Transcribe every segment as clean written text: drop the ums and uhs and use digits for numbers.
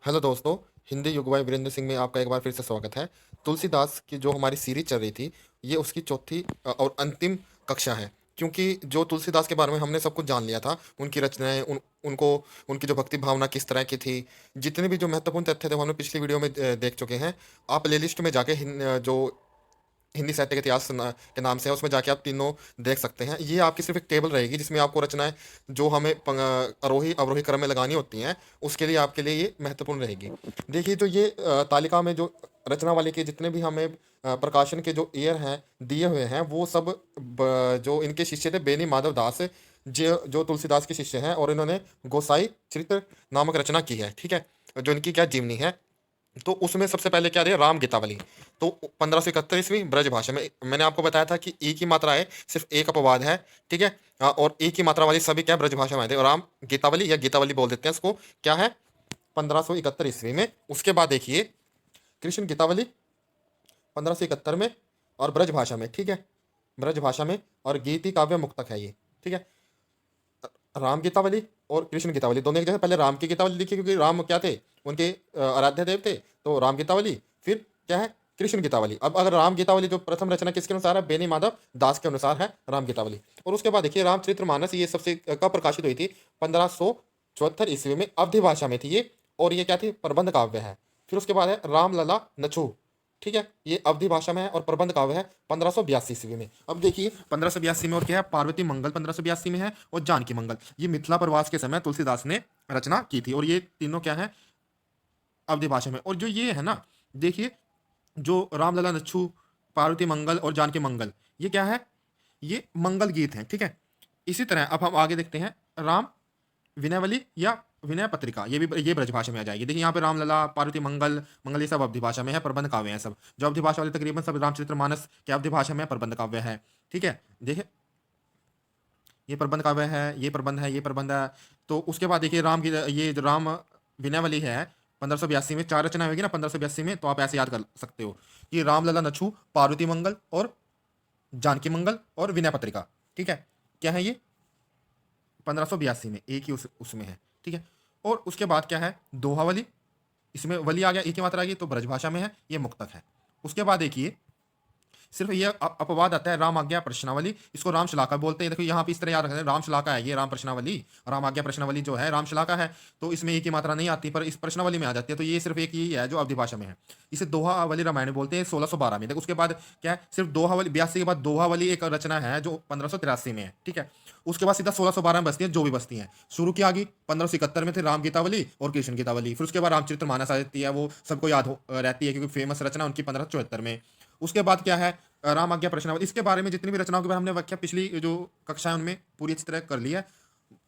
Hello दोस्तों, हिंदी युग भाई वीरेंद्र सिंह में आपका एक बार फिर से स्वागत है। तुलसीदास की जो हमारी सीरीज चल रही थी, ये उसकी चौथी और अंतिम कक्षा है। क्योंकि जो तुलसीदास के बारे में हमने सब कुछ जान लिया था, उनकी रचनाएं, उनको उनकी जो भक्ति भावना किस तरह की थी, जितने भी जो महत्वपूर्ण तथ्य थे वो हमने पिछली वीडियो में देख चुके हैं। आप प्लेलिस्ट में जाके जो हिंदी साहित्य के इतिहास के नाम से है, उसमें जाके आप तीनों देख सकते हैं। ये आपकी सिर्फ एक टेबल रहेगी जिसमें आपको रचनाएं जो हमें आरोही अवरोही क्रम में लगानी होती हैं, उसके लिए आपके लिए ये महत्वपूर्ण रहेगी। देखिए, जो ये तालिका में जो रचना वाले के जितने भी हमें प्रकाशन के जो ईयर हैं दिए हुए हैं, वो सब जो इनके शिष्य थे बेनी माधव दास, जो तुलसीदास के शिष्य हैं, और इन्होंने गोसाई चरित्र नामक रचना की है। ठीक है, जो इनकी क्या जीवनी है, तो उसमें सबसे पहले क्या रही राम गीतावली। तो 1571 ईस्वी ब्रज भाषा में, मैंने आपको बताया था कि ई की मात्रा है, सिर्फ एक अपवाद है। ठीक है, और ई की मात्रा वाली सभी क्या ब्रज भाषा में आए थे। और राम गीतावली या गीतावली बोल देते हैं इसको, क्या है, 1571 ईस्वी में। उसके बाद देखिए कृष्ण गीतावली 1571 में, और ब्रज भाषा में। ठीक है, ब्रज भाषा में, और गीति काव्य मुक्तक है ये। ठीक है, राम गीतावली और कृष्ण गीतावली दोनों एक जगह। पहले राम की गीतावली लिखी क्योंकि राम क्या थे, उनके आराध्य देव थे, तो राम गीतावली। फिर क्या है, कृष्ण गीतावली। अब अगर राम गीतावली जो प्रथम रचना किसके अनुसार है, बेनी माधव दास के अनुसार है राम गीतावली। और उसके बाद देखिए रामचरितमानस, ये सबसे कब प्रकाशित हुई थी, 1574 ईस्वी में, अवधि भाषा में थी ये। और ये क्या थी, प्रबंध काव्य है। फिर उसके बाद है रामलला नछू। ठीक है, ये अवधि भाषा में है और प्रबंध काव्य है 1582 ईस्वी में। अब देखिए 1582 में और क्या है, पार्वती मंगल 1582 में है, और जानकी मंगल ये मिथिला प्रवास के समय तुलसीदास ने रचना की थी। और ये तीनों क्या है, अवधि भाषा में। और जो ये है ना, देखिए जो रामलला नच्छू, पार्वती मंगल और जानकी मंगल, ये क्या है, ये मंगल गीत हैं। ठीक है, इसी तरह अब हम आगे देखते हैं राम विनयवली या विनय पत्रिका, ये ब्रज भाषा में आ जाएगी। देखिए यहाँ पे रामलला, पार्वती मंगल, ये सब अवधि भाषा में है, प्रबंध काव्य है सब। जो अवधि भाषा वाले तकरीबन सब रामचरितमानस के अवधि भाषा में प्रबंध काव्य है। ठीक है, देखिए ये प्रबंध काव्य है, ये प्रबंध है, ये प्रबंध है। तो उसके बाद देखिए राम की ये जो राम विनयवली है 1582 में, चार रचना होगी ना 1582 में, तो आप ऐसे याद कर सकते हो कि रामलला नछू, पार्वती मंगल और जानकी मंगल और विनय पत्रिका। ठीक है, क्या है ये, 1582 में, एक ही उसमें है। ठीक है, और उसके बाद क्या है, दोहावली, इसमें वली आ गया, एक ही मात्रा आ गई, तो ब्रजभाषा में है, ये मुक्तक है। उसके बाद देखिए सिर्फ ये अपवाद आता है राम आज्ञा प्रश्नावली, इसको राम शलाका बोलते हैं। देखो यहाँ पे इस तरह याद रखना है, राम शलाका है ये, राम प्रश्नावली, राम आज्ञा प्रश्नावली जो है राम शलाका है। तो इसमें एक ही मात्रा नहीं आती, पर इस प्रश्नावली में आ जाती है। तो ये सिर्फ एक ही है जो अवधि भाषा में है। इसे दोहावली रामायण बोलते हैं, 1612 में। देखो उसके बाद क्या है, सिर्फ दोहावली 82 के बाद दोहावली एक रचना है जो 1583 में है। ठीक है, उसके बाद सीधा 1612 में बसती है, जो भी बसती हैं। शुरू की आगे 1571 में थे राम गीतावली और कृष्ण गीतावली। फिर उसके बाद रामचरितमानस आ जाती है, वो सबको याद रहती है क्योंकि फेमस रचना उनकी 1574 में। उसके बाद क्या है, राम आज्ञा प्रश्नावली। इसके बारे में जितनी भी रचनाओं के बारे में हमने व्याख्या पिछली जो कक्षा है उनमें पूरी अच्छी तरह कर ली है,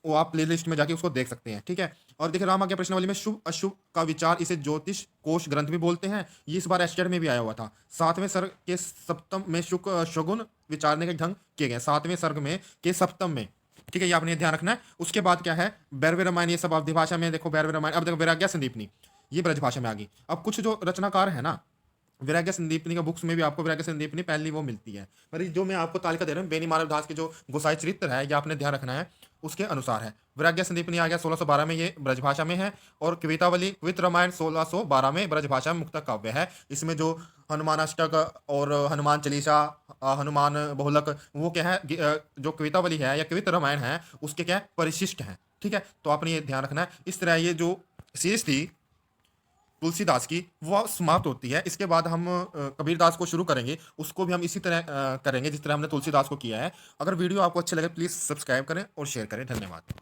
वो आप प्ले लिस्ट में जाके उसको देख सकते हैं। ठीक है, और देखिए राम आज्ञा प्रश्नावली में शुभ अशुभ का विचार, इसे ज्योतिष कोश ग्रंथ भी बोलते हैं। ये इस बार एस्टेट में भी आया हुआ था। सातवें सर्ग के सप्तम में शुक शगुन विचारने के ढंग किए गए, सातवें सर्ग में के सप्तम में। ठीक है, ये आपने ध्यान रखना है। उसके बाद क्या है, बैरवे रामायण, ये सब अवधि भाषा में। देखो बैरवे रामायण, अब देखो वैराग्य संदीपनी, ये ब्रज भाषा में आ गई। अब कुछ जो रचनाकार है ना, वैराग्य संदीपनी का बुक्स में भी आपको वैराग्य संदीपनी पहली वो मिलती है। पर जो मैं आपको तालिका दे रहा हूँ बेनी माधव दास के जो गोसाई चरित्र है, ये आपने ध्यान रखना है, उसके अनुसार है। वैराग्य संदीपनी आ गया 1612 में, ये ब्रजभाषा में है। और कवितावली कवित रामायण 1612 में ब्रजभाषा में मुक्तक काव्य है। इसमें जो हनुमान अष्टक और हनुमान चालीसा, हनुमान बहुलक, वो क्या है, जो कवितावली है या कवित रामायण है, उसके क्या है, परिशिष्ट है। ठीक है, तो आपने ये ध्यान रखना है। इस तरह ये जो सीरीज थी तुलसीदास की, वो समाप्त होती है। इसके बाद हम कबीरदास को शुरू करेंगे, उसको भी हम इसी तरह करेंगे जिस तरह हमने तुलसीदास को किया है। अगर वीडियो आपको अच्छे लगे प्लीज़ सब्सक्राइब करें और शेयर करें। धन्यवाद।